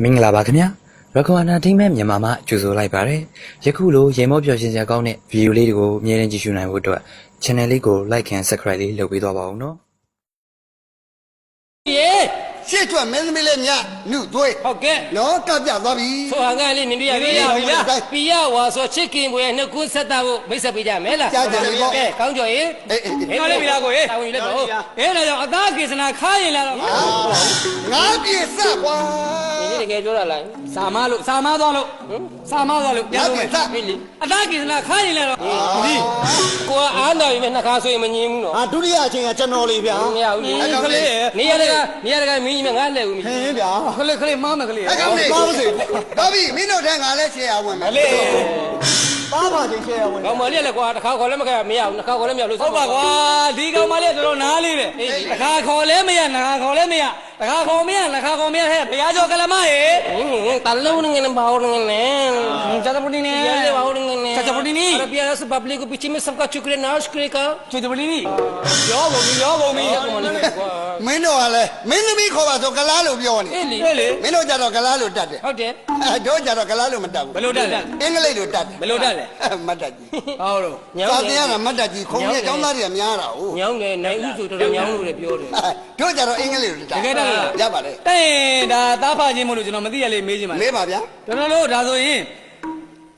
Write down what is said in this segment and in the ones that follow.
မင်္ဂလာပါခင်ဗျာရကွာနာတိမဲ့မြန်မာမှာကြိုဆိုလိုက်ပါတယ်ယခုလိုရေမောပျော်ရှင်စရာကောင်းတဲ့ဗီဒီယိုလေးတွေကိုအမြဲတမ်းကြည့်ရှုနိုင်ဖို့အတွက် channel လေးကို like and subscribe လေးလုပ်ပေးသွားပါဦးနော်ရှေ့ထွက်မင်းသမီးလေးမြနုသွေးဟုတ်ကဲ့နော်ကပြသွားပြီဆိုဟာငါလေးနင်တို့ရပြီပီရဝါဆိုချစ်ခင်ပွဲနှစ်ခုဆက်တာကိုမိတ်ဆက်ပေးကြမယ်လားကြားကြပြီပေါ့ကဲကောင်းကြော်ရေငါလေးပြီလားကိုရေတာဝန်ယူလက်တော့ဒါကြောင့်အသားကေစနာခါရင်လာတော့ငါပြေဆက်ကွာဒီတကယ်ပြောတာလားစာမလို့စာမသွားလို့ပြန်လို့ဆက်ပြီလေအသားကေစနာခါရင်လာတော့ဒီကိုအားနာပြီမဲ့နှခါဆိုရင်မငင်းဘူးနော်ဒုတိယအချိန်ကကျွန်တော်လေးဗျာမရဘူးကလေးနေရတကမင်းကြီးမငါလဲဦးမဟင်းဗျာခလေးမားမယ်ခလေးအဲ့ကောင်လေးတော့ပြီမင်းတို့ထဲငါလည်းရှယ်ရဝင်မယ်လေပါပါချင်းရှယ်ရဝင်ကောင်မလေးလည်းကွာတစ်ခါခေါ်လည်းမခဲ့မရဘူးတစ်ခါခေါ်လည်းမရလို့ဟုတ်ပါကွာဒီကောင်မလေးတော်တော်နားလေးပဲတစ်ခါခေါ်လည်းမရတစ်ခါခေါ်လည်းမရတစ်ခါခေါ်မရနှစ်ခါခေါ်မရဟဲ့ဘုရားကျော်ကလမရေတလုံးငင်းဘာလို့ငင်းလဲချက်တပူနီနေဘာလို့ငင်းလဲချက်တပူနီအပြားစပပလီကိုပြချင်းမစပ်ကချူကရနာစကရကချက်တပူနီရောဘုံမီမင်းတို့ကလည်းမင်းသမီးခေါ်ပါဆိုကလားလို့ပြောနေလေမင်းတို့ကြတော့ကလားလို့တတ်တယ်ဟုတ်တယ်တို့ကြတော့ကလားလို့မတတ်ဘူးဘယ်လိုတတ်လဲအင်္ဂလိပ်လို့တတ်တယ်ဘယ်လိုတတ်လဲမတ်တက်ကြီးဟုတ်တော့စာသင်ရတာမတ်တက်ကြီးခုံနဲ့ကျောင်းသားတွေကများတာဟုတ်ညောင်းတယ်နိုင်ဦးဆိုတော်တော်ညောင်းလို့လည်းပြောတယ်တို့ကြတော့အင်္ဂလိပ်လို့တတ်တကယ်တတ်လားရပါတယ်ဒါသားဖချင်းမို့လို့ကျွန်တော်မသိရလေမေးချင်ပါမေးပါဗျာကျွန်တော်တို့ဒါဆိုရင်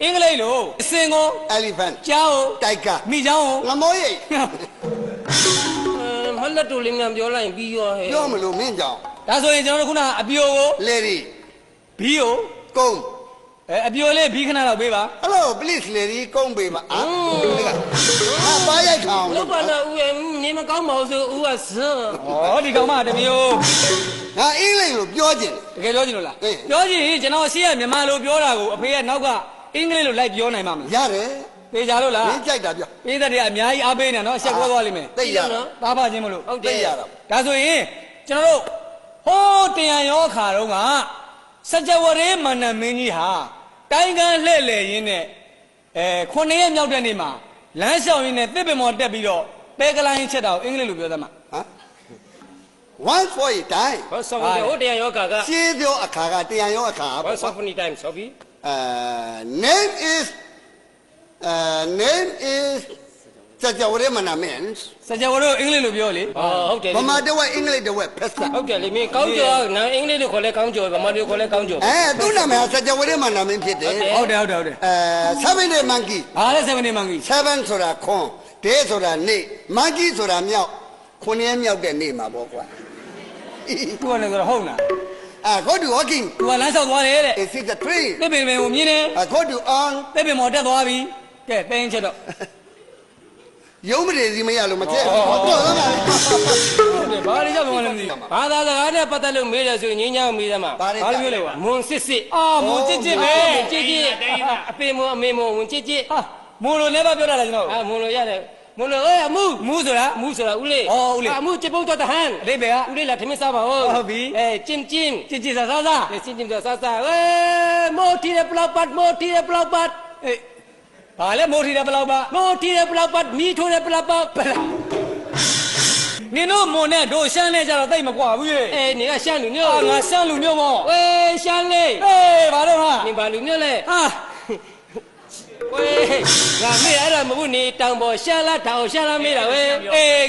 အင်္ဂလိပ်လို့အစင်ကို elephant ကြောင်းတိုက်ကာမိချောင်းငမိုးရိပ်မလက်တူလေးများပြောလိုက်ပြီးရောဟဲ့ပြောမလို့မင်းကြောင်ဒါဆိုရင်ကျွန်တော်တို့ခုနအပြိုကိုလေဒီဘီကိုကုန်းအပြိုလေးဘီခဏတော့ပေးပါအဲ့လို please လေဒီကုန်းပေးပါပါရိုက်ထောင်လို့ပါလားဦးရဲ့နေမကောင်းပါဘူးဆိုဦးကဇောဒီကောင်မတမျိုးငါအင်္ဂလိပ်လို့ပြောချင်တယ်တကယ်ပြောချင်လို့လားပြောချင်ကျွန်တော်ရှေ့ကမြန်မာလိုပြောတာကိုအဖေကနောက်ကအင်္ဂလိပ်လိုလိုက်ပြောနိုင်မှာမလားရတယ်ပေးကြလို့လားမင်းကြိုက်တာပြောပေးတဲ့တွေအများကြီးအားပေးနေနော်အဆက်ကွဲသွားလိမ့်မယ်သိရတော့သားဖချင်းမလို့ဟုတ်တယ်ရတော့ဒါဆိုရင်ကျွန်တော်တို့ဟိုးတရားရောခါတော့ကစကြဝဠာမန္တမင်းကြီးဟာတိုင်းကန်းလှဲ့လေရင်းနဲ့9ရက်မြောက်တဲ့နေ့မှာလမ်းလျှောက်ရင်းနဲ့တစ်ပင်မော်တက်ပြီးတော့ပဲကလိုင်းချက်တာကိုအင်္ဂလိပ်လိုပြောသမှာဟမ် one for a time ဘာဆောင်တယ်ဟိုတရားရောခါကရှင်းပြောအခါကတရားရောအခါဘာဆောင်ဖနီတိုင်းဆိုပြီးname is စကြဝဠာမန္တမင်းစကြဝဠာအင်္ဂလိပ်လိုပြောလေဟုတ်တယ်ဗမာတဝက်အင်္ဂလိပ်တဝက်ဖက်ဆက်ဟုတ်တယ်လေမင်းကောင်းကျော်နာအင်္ဂလိပ်လိုခေါ်လဲကောင်းကျော်ဗမာလိုခေါ်လဲကောင်းကျော်သူ့နာမည်စကြဝဠာမန္တမင်းဖြစ်တယ်ဟုတ်တယ်7 day monkey ဟာလဲ7 day monkey 7ဆိုတာခွန် day ဆိုတာနေ့ monkey ဆိုတာမြောက်9ရက်မြောက်တဲ့နေ့မှာပေါ့ကွာသူကလည်းဆိုတော့ဟုတ်လားgo to walking သူကလမ်းလျှောက်သွားတယ်တဲ့ is it the tree တစ်ပင်ကိုမြင်တယ် go to on တစ်ပင်မော်တက်သွားပြီကဲတင်းချက်တော့ရုံးမတွေစီမရလို့မထည့်ဘူးတော့သားပါလေဘာလို့ကြောက်မှလည်းမသိဘူးဘာသာစကားနဲ့ပတ်သက်လို့မေးတယ်ဆိုရင်ငင်းချောင်းမေးတယ်မှာဘာလို့ပြောလဲကွာမွန်စစ်မွန်စစ်ပဲကြည်အဖေမွန်အမေမွန်ဝင်ကြည်ဟာမွန်လိုလည်းပြောတာလားကျွန်တော်မွန်လိုရတယ်မွန်လိုအမှုဆိုတာဦးလေးအမှုချပုတ်တော့တဟန်အလေးပဲကဦးလေးလာထမင်းစားပါဟုတ်ပြီကျင်းစားကျင်းစားမိုးတီရပလောက်ပတ်အေးဘာလဲမိုးထီတယ်ဘယ်လောက်ပါမီထိုးတယ်ဘယ်လောက်ပါနင်တို့မွန်နဲ့တို့ရှမ်းနဲ့ကြတော့တိတ်မကွာဘူးရေနေကရှမ်းလူမျိုးငါရှမ်းလူမျိုးပေါ့ရှမ်းလေးဘာလို့ဟာနင်ဘာလူမျိုးလဲဟာငါမေးအဲ့ဒါမဟုတ်နေတောင်ပေါ်ရှမ်းလားတောင်ရှမ်းလားမေးတာဝဲ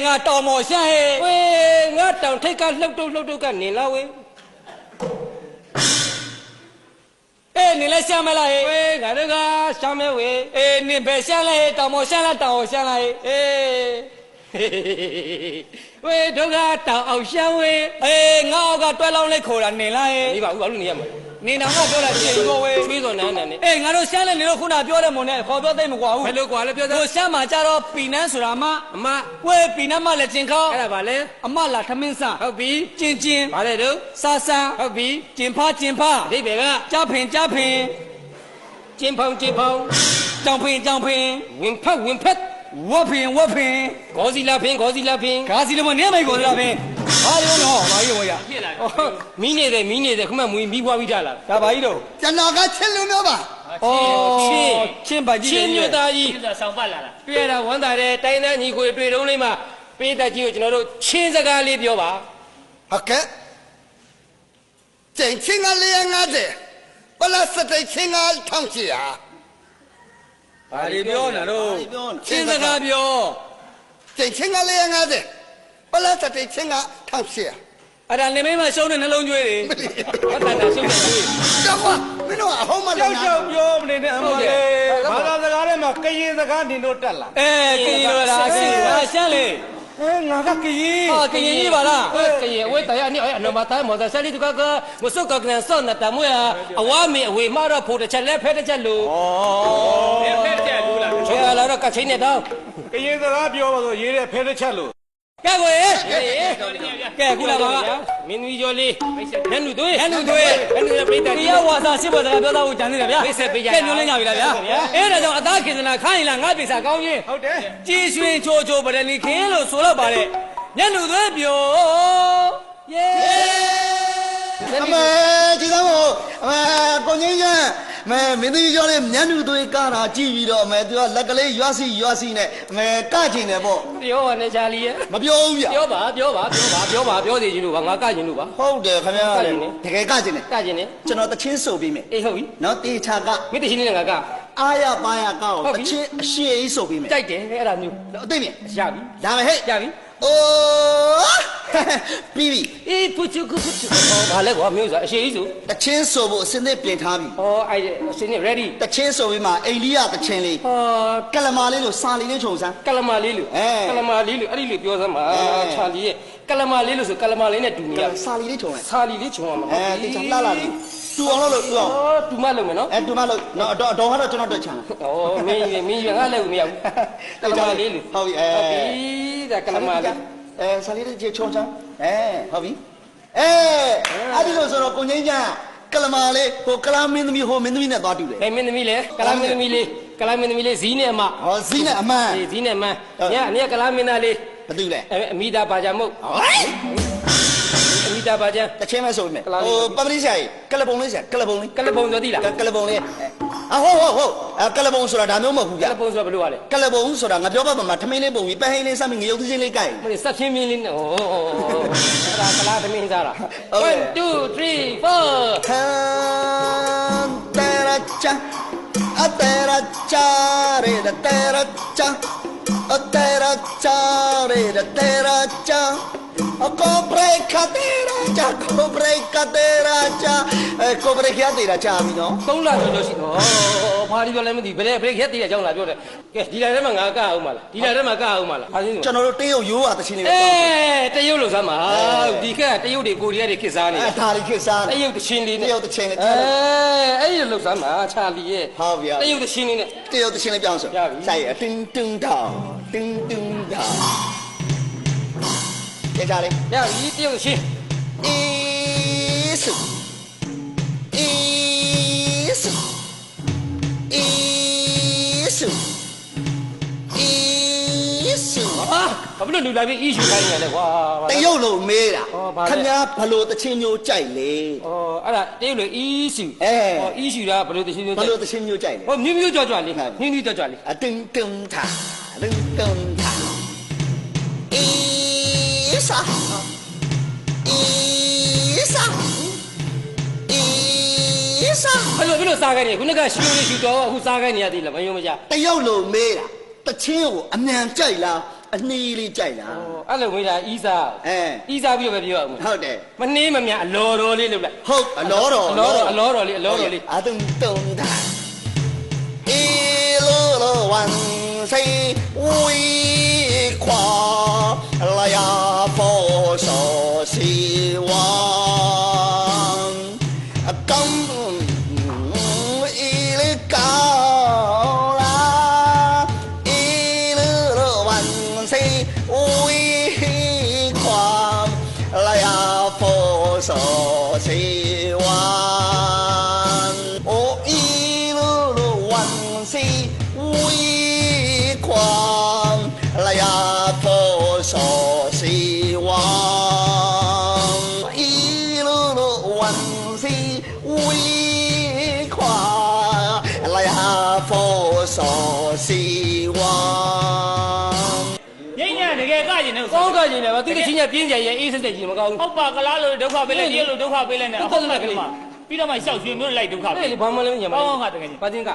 ငါတောင်ပေါ်ရှမ်းဟဲ့ငါတောင်ထိတ်ကလှုပ်တုတ်ကနေလားဝဲနင်လည်းရှမ်းမလားဟဲ့ငါတို့ကရှမ်းမဲဝဲနင်ပဲရှမ်းလားဟဲ့တောင်ပေါ်ရှမ်းလားတောင်ရှမ်းလားဟဲ့တို့ကတောင်အောင်ရှမ်းဝဲငါအောက်ကတွဲလောင်းလိုက်ခေါ်တာနင်လားဟဲ့ဒီပါဘူးဘာလို့နေရမှာနင်တော်ကပြောတာကြည့်ရောဝဲချွေးစော်နန်းနဲ့ငါတို့ရှမ်းလည်းနင်တို့ခုနပြောတဲ့မွန်နဲ့ခေါ်ပြောသိမကွာဘူးဘယ်လိုကွာလဲပြောတို့ရှမ်းမှာကြတော့ပီနန်းဆိုတာအမဝဲပီနန်းမလည်းကျင်ခေါအဲ့ဒါဗာလဲအမလာထမင်းစားဟုတ်ပြီကျင်ဗာလဲတို့ဆာဟုတ်ပြီကျင်ဖာအဓိပ္ပာယ်ကကြားဖင်ကျင်းဖောင်းကြောင်ဖင်ဝင်ဖက်ဝတ်ဖင်ဂေါစီလာဖင်ဂါစီလမနေမိုင်ဂေါစီလာဖင်ဘာလို့တော့ဘာကြီးဝရမီးနေတယ်ခမမွေးမီးပွားပြီးထားလာဒါဘာကြီးတော့ကျွန်တော်ကချင်းလူမျိုးပါချင်းပါကြီးချင်းမြို့သားကြီးဆောင်ပတ်လာတာတွေ့ရတာဝမ်းသာတယ်တိုင်းသားညီကိုတွေ့တုံးလေးမှာပေးတတ်ကြီးကိုကျွန်တော်တို့ချင်းစကားလေးပြောပါဟုတ်ကဲ့ ကျင်ချင်းက450ပလတ်စတိတ်ချင်းက1800 ဘာတွေပြောနေတော့ချင်းစကားပြော ကျင်ချင်းက450ပလတ်စတိတ်ချင်းက1800 အဲ့ဒါနေမိမရှုံးတဲ့နှလုံးကျွေးတွေ ဘာသာတာရှုပ်နေပြီ တော့ကွာမင်းတို့အဟောင်းမ ကြော လား က်ကြောက်ပြောမနေနဲ့အမလေးဘာသာစကားထဲမှာကရင်စကားတင်တော့တက်လာ ကရင်လိုလားရှမ်းလေ ငါကကရင် ကရင်ကြီးပါလား ကရေဝဲတရားนี่အနမတိုင်းမောဆာလီတကကမစုကကနစောနတမွေအဝါမေအဝေမတော့ဖို့တစ်ချက်လဲဖဲတစ်ချက်လို့ဖဲတစ်ချက်လို့လားချေလာတော့ကချင်းနေတော့ ကရင်စကားပြောပါဆိုရေးတဲ့ဖဲတစ်ချက်လို့ ကဲကိုရေကဲခုလာပါမင်းကြီးကျော်လေးနန်းနုသွေးနန်းနုပိတ်တယ် ဒီရောက်ဝါစာရှင်းပေါ်စကားပြောသားကိုကြံနေတယ်ဗျာ မိတ်ဆက်ပေးကြ ကဲညွှန်လင်းကြပြီလားဗျာအဲ့ဒါကြောင့်အသားခင်စနာခိုင်းလာငါ့ပိစာကောင်းချင်း ဟုတ်တယ် ကြည်ရွှင်ချိုချိုပဒလီခင်းလို့ဆိုတော့ပါတဲ့ညနှုသွေးပြောယေ အမေကြည်သားမို့အမေကိုငင်းချမ်းမင်းသမီးကျော်လေးမျက်နှာသွေးကားတာကြည့်ပြီးတော့အမေသူကလက်ကလေးရွာစီနဲ့အမေကချင်တယ်ပေါ့ ပြောပါနဲ့ချာလီရဲ့ မပြောဘူးဗျ ပြောစီခြင်းလို့ပါငါကခြင်းလို့ပါ ဟုတ်တယ်ခင်ဗျားတကယ်ကချင်တယ် ကခြင်းနဲ့ ကျွန်တော်တချင်းဆိုပြီးမယ် အေးဟုတ်ပြီ နော်တေချာက မိတရှင်နဲ့ငါက အားရပါရကောက်တချင်းအရှိအေးဆိုပြီးမယ် ကြိုက်တယ်အဲ့ဒါမျိုး အသိမြင် ရပြီ ဒါမယ်ဟဲ့ ရပြီ အိုးပြီးပြီ အေးဖူချူဖူချူဘာလဲကွာမျိုးဆိုအရှိကြီးဆို တချင်းဆိုဖို့အစင်းနဲ့ပြင်ထားပြီ ဩအဲ့အစင်းနေ ready တချင်းဆိုပြီးမှအိန္ဒိယတချင်းလေး ဟာ ကလမာလေးလို့စာလေးလေးခြုံစမ်း ကလမလေးလို့ကလမလေးလို့အဲ့ဒီလိုပြောစမ်းပါချာလီရဲ့ကလမလေးလို့ဆိုကလမလေးနဲ့တူနေရ စာလေးလေးခြုံလိုက် စာလီလေးချုံရမှာ တေချာလှလာလေးတူအောင်လို့တူအောင် ဩတူမလုံးမယ်နော် တူမလို့နော်အတော်ကတော့ကျွန်တော်တို့ချမ်း ဩမင်းငါလည်းမရဘူးကလမလေးလို့ ဟုတ်ပြီ ဟုတ်ပြီဒါကလမလေး စာလေးတွေချုံချမ်းဟုတ်ပြီအဲ့ဒီလိုဆိုတော့ကိုငိမ့်ချမ်းကလမာလေးဟိုကလာမင်းသမီးဟိုမင်းသမီးနဲ့သွားတူတယ် မင်းသမီးလေကလာမင်းသမီးလေးဇီးနဲ့အမ ဟောဇီးနဲ့အမှန် ဇီးနဲ့အမညကလာမင်းသားလေး ဘာတူလဲ အမိသားပါကြမဟုတ်အမိသားပါကြ တချင်းမဲ့ဆိုပြီဟိုပပလိဆရာကြီးကလပုံလေးဆရာကလပုံလေး ကလပုံဆိုသိလား ကလပုံလေးဟုတ်ကလပုံဆိုတာဒါမျိုးမဟုတ်ဘူး က ဗျ လပုံဆိုဘယ်လိုပါလဲ ကလပုံဆိုတာငါပြောပါမှာထမင်းလေးပုံပြီးပဟင်းလေးစမ်းပြီးငရုတ်သချင်းလေးကြိုက် မင်းစက်ချင်းမင်းလေးနဲ့ဩအဲ့ဒါကလာသမင်းစားတာ ဟုတ်ကဲ့ 1 2 3 4 ဟန်တဲရချာအတဲရချာရေတဲရချာအတဲရချာရေတဲရချာအကိုဘရိတ်ခတဲရချာကိုဘရိတ်ခတဲရချာကိုဘရိတ်ခတဲရချာပြီနော် 3လကျော်ရှိတော့ဘာလို့ပြောလဲမသိဘယ်ဘယ်ရက်တည်းအကြောင်းလာပြောတယ်ကဲဒီလာထဲမှာငါကအောင်မလားဒီလာထဲမှာကအောင်မလားဟာစင်း ကျွန်တော်တို့တေးရုပ်ရိုးတာတချင်းလေးပဲ တရုတ်လို့စမ်းပါဒီကတရုတ်တွေကိုရီးယားတွေခစ်စားနေ ဒါလေးခစ်စား တရုတ်တချင်းလေး တေး နဲ့ ရုပ်တချင်းလေး အဲ့ဒီလို့စမ်းပါချာလီရဲ့ ဟုတ်ဗျာ တရုတ်တချင်းလေးနဲ့ တေးရုပ်တချင်းလေးပြောင်းဆို ရပြီ စိုက်တင်းတင်းတောင်တင်းတင်းတောင်ကြကြလေး ရပြီတရုတ်တချင်း Isso. Isso. Isso. Isso. ဟာဘာလို့လူလာပြီး issue ခိုင်းနေလဲကွာ တရုတ်လုံးမေးတာ ဩဘာလဲ ခင်ဗျားဘလို့တချင်းမျိုးကြိုက်လေ ဩအဲ့ဒါတရုတ်လေ issue ဩ issue ကဘယ်လိုတချင်းမျိုး ဘလို့တချင်းမျိုးကြိုက်လေ ဟောမြင်းမျိုးကြွကြွလေးမြင်းမျိုးကြွကြွလေး အတင်းတင်းသာတင်းတင်းသာ Isa. Isa. Isa. ဘယ်လိုစားခိုင်းနေခုနကရှူလေးရှူတော့အခုစားခိုင်းနေရသေးလားမယုံမကြ တရုတ်လုံးမေးတာတချင်းကိုအမြန်ကြိုက်လားအနှီးလေးကြိုက်လား အဲ့လိုဝင်တာဤစား ဤစားပြီးတော့ပဲပြောအောင် ဟုတ်တယ် မနှေးမမြအလော်တော်လေးလုပ်လိုက် ဟုတ်အလောတော် အလောတော်လေးအတုံတုံတာအီလိုလိုဝန်စိဝီခွာလာယာဖို့ဆိုစီဝမ်အကောင်အီလကာလာအီလိုလိုဝန်စိဝီခွာလာယာဖို့ဆိုစီဝမ်အိုအီလိုလိုဝန်စိဝီခွာလာယာဖို့ဆိုစီဝမ်အီလိုလိုဝန်စိဝီခွာလာယာဖို့ဆိုစီဝမ် ညညတကယ်က ကျင်နေ ကောင်းကကျင်တယ်ဗာသူတချင်းပြင်းကြရဲ့အေးစက်ကြီးမကောင်းဘူး ဟုတ်ပါကလားလို့ဒုက္ခပေးလဲဒီလိုဒုက္ခပေးလဲနဲ့ဟုတ်လားကလေးပြီးတော့မှရှောက်ရွှေမျိုးလိုက်ဒုက္ခပေး အဲ့လေဘာမှလည်းညံမ ကောင်းကတကယ်ကြီး ပါတင်က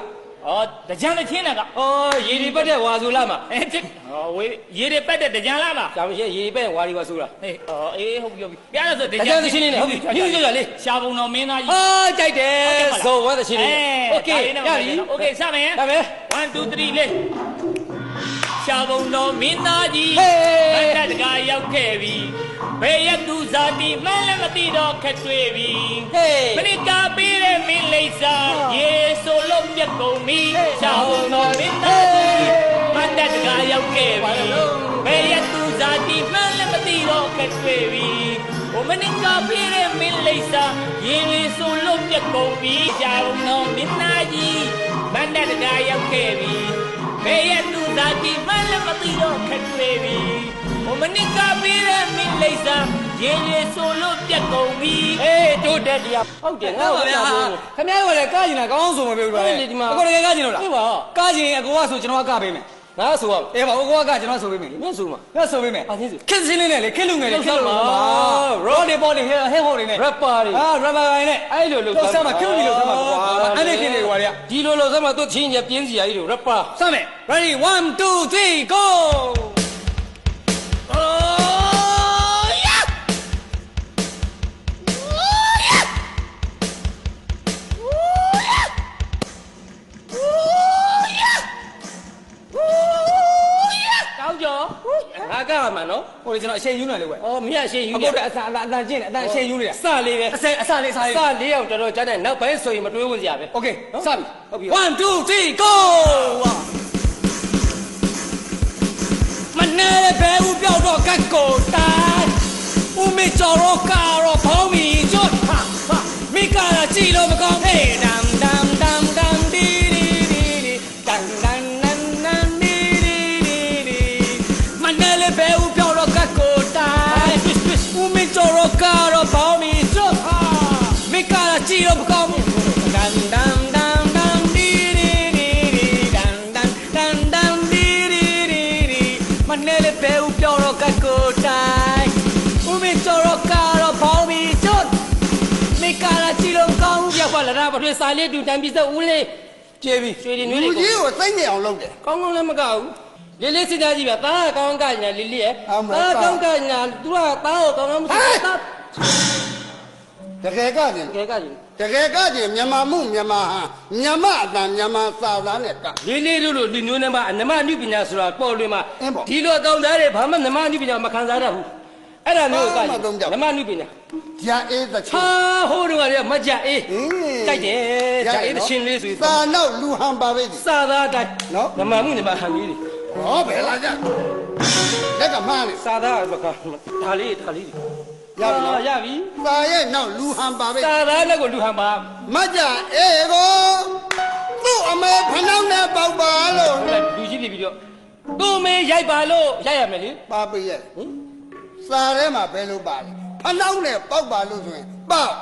အော်တကြံတစ်ချင်းနဲ့က အော်ရေဒီပတ်တဲ့ဝါဆိုလာမှာ ဟောဝေးရေတွေပက်တဲ့တကြံလားပါ ကြာမရှိရေဒီပတ်ဝါဒီဝါဆိုတာ ဟေးအော်အေးဟုတ်ပြီပြရဆိုတ တ ကြံ ကြံသချင်းလေးနဲ့ဟုတ်ပြီညှို့ကြလေ ရှားပုံတော်မင်းသားကြီး ဟာကြိုက်တယ်ဇော်ဝါသချင်းလေးโอเคရပြီ โอเคစမယ် ဒါပဲ 1 2 3လေးရှားပုံတော်မင်းသားကြီး ဟေး အတတကာရောက်ခဲ့ပြီဘယ်ရသူဇာတိမှန်းလည်းမသိတော့ခက်တွေ့ပြီ ဟေး မနစ်ကာပေးတဲ့မင်းလိမ့်စာရေဆိုလို့မြတ်ကုန်ပြီရှားပုံတော်မင်းသားကြီးအတတကာရောက်ခဲ့ပြီဘယ်ရသူဇာတိမှန်းလည်းမသိတော့ခက်တွေ့ပြီမနစ်ကာပေးတဲ့မင်းလိမ့်စာရေဆိုလို့မြတ်ကုန်ပြီရှားပုံတော်မင်းသားကြီးအတတကာရောက်ခဲ့ပြီဘယ်ရသူဇာတိမှန်းလည်းမသိတော့ခက်တွေ့ပြီမနစ်ကပေးတဲ့မင်းလိမ့်စာရေရေဆိုလို့ပြတ်ကုန်ပြီ အေးတိုးတက်တရားဟုတ်တယ်ငါ့ကိုပြောဘူး ခင်ဗျားတို့လည်းကားကျင်တာကောင်းဆိုမပြောဘူးလေအကိုတကယ်ကားကျင်လို့လား ဟုတ်ပါ ကားကျင်အကိုကဆိုကျွန်တော်ကပေးမယ် ငါဆိုရ အေးပါအကိုကကျွန်တော်ဆိုပေးမယ် မျက်စုံမှာ ငါဆိုပေးမယ် ဘာချင်းဆို ခက်စင်းလေးနဲ့လေခက်လူငယ်လေးခက်လူပါရောဒီပေါ်နေဟဲဟိုနေနဲ့ rapper တွေ ဟာရဘာဂိုင်းနဲ့ အဲ့လိုလို့ တော့ဆက်မှာခက်လို့လို့ဆက်မှာကွာအဲ့ဒီခက်နေကွာတွေက ဒီလိုလို့ဆက်မှာသူချင်းချင်းပြင်းစီရည်တို့ rapper ဆက်မယ် ready 1 2 3 go ကောင်းကျော်ငါကမှာနော် ဟိုလေကျွန်တော်အရှိန်ယူနေလေကွယ် အော်မရအရှိန်ယူ အကိုကအတန်ကျင့်တယ်အတန်အရှိန်ယူနေတာ စလေးပဲ အစလေးစားလေး စလေးအောင်တော်တော်ကြားတယ်နောက်ပိုင်းဆိုရင်မတွေးဝင်စရာပဲ โอเคစပြီ ဟုတ်ပြီ 1 2 3 go မနေဘဲဦးပြောက်တော့ကတ်ကိုတိုင်းဦးမေကျော်တော့ကာတော့ဖောင်းမီချွတ်ဟာမိကားကြည့်လို့မကောင်းဟေးဒမ်ဒမ်ဒမ်ဒမ်ဒီဒီဒီဒီဒမ်ဒမ်နန်နန်ဒီဒီဒီဒီမနေဘဲဦးပြောက်တော့ကတ်ကိုတိုင်းဦးမေကျော်တော့ကာတော့ဖောင်းမီချွတ်ဟာမိကားကြည့်လို့မကောင်းဒမ်ဒမ်ဒမ်ဒမ်ဒီဒီဒီဒီဒမ်ဒမ်ဒမ်ဒမ်ဒီဒီဒီဒီမနေဘဲဦးပြောက်တော့ကတ်ကိုတိုင်းဦးမေကျော်တော့ကာတော့ဖောင်းမီချွတ်မိကားကြည့်လို့မကောင်း ပြောက်ပါလာတာဘာဖြစ်စာလေးတူတန်ပြီးစက်ဦးလေး ကျေပြီ ရွှေတွေနွေး လူ လေး ကြီးကိုသိမ့်နေအောင်လုပ်တယ် ကောင်းကောင်းလည်းမကောက်ဘူးလေးလေးစဉ်းစားကြည့်ပါသားကောင်းကညာလေးလေးရဲ့ ဟုတ်ပါ သားကောင်းကညာသူကသားကိုကောင်းကောင်းမသိသား တကယ်ကကျင် ကဲကကြီး တကယ်ကကျင်မြန်မာမှုမြန်မာဟာမြန်မာအတန်မြန်မာစာသားနဲ့က လေးလေးလို့လူမျိုးနဲ့မှနမနုပညာဆိုတာပေါ်လွင်မှာ အင်းပေါ့ ဒီလိုအကောင်သားတွေဘာမှနမနုပညာမခံစားရဘူးအဲ့ဒါမျိုးက ဘာမှမသုံးကြဘူး နမနုပညာ ဂျာအေးသချ ဟာ င်း ဟိုတုန်းကလည်းမကြအေး အင်း ကြိုက်တယ် ရ ကြိုက် တယ် တဲ့ရှင်လေးဆို စာနောက်လူဟန်ပါပဲဒီ စာသားတိုင်း နော် နမမှုနမဟန်ကြီးတွေ ဟောဘယ်လာကြလက်ကမှားနေ စာသားကဒါလေးတွေ ရပြီနော် ရပြီ စာရဲ့နောက်လူဟန်ပါပဲ စာသားနဲ့ကိုလူဟန်ပါ မကြအေးကိုသူ့အမေဖနှောင်းနဲ့ပေါက်ပါလို့ လူကြီးပြည်ပြီးတော့သူ့မေရိုက်ပါလို့ရိုက်ရမယ်လေ ပါပေးရဲ့စာထဲမှာဘယ်လိုပါလဲဖနှောင်းနဲ့ပေါက်ပါလို့ဆိုရင်ပေါက်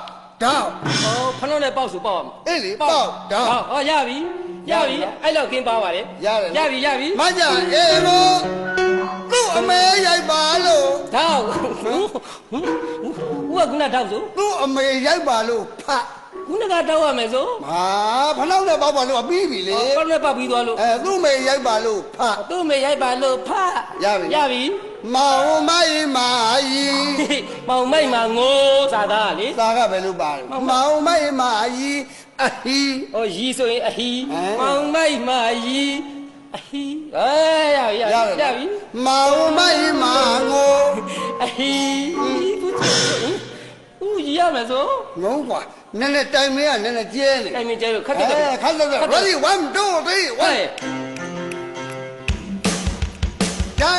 တောက် ဟောဖနှောင်းနဲ့ပေါက်ဆိုပေါက်ရမယ် အေးလေပေါက်တောက် ဟောရပြီအဲ့လောက်ကင်းပါပါတယ် ရတယ်နော် ရပြီ မကြအေးကိုသူ့အမေရိုက်ပါလို့ ထောက်ဦးကခုနထောက်ဆို သူ့အမေရိုက်ပါလို့ဖတ် ခုနကတောက်ရမယ်ဆို ဟာဖနှောင်းနဲ့ပေါက်ပါလို့အပြီးပြီလေ ကောင်းနဲ့ပတ်ပြီးသွားလို့ သူ့အမေရိုက်ပါလို့ဖတ် သူ့မေရိုက်ပါလို့ဖတ် ရပြီ ရပြီ မောင်မိုင်းမာယီ မောင်မိုက်မှာငိုးစာသားလေ စာကဘယ်လိုပါလဲမောင်မိုင်းမာယီအဟီ ဟောရီဆိုရင်အဟီ ဟမ် မောင်မိုက်မှာရီအဟီရပြီ မောင်မိုင်းမာငို အဟီဦးရမယ်ဆို ငုံကွာနည်းနည်းတိုင်မင်းကနည်းနည်းကျဲနေ တိုင်မင်းကျဲလို့ခတ်တယ် ခတ်တယ် ready 1 2 3 1 ဟဲ့ ဂျာ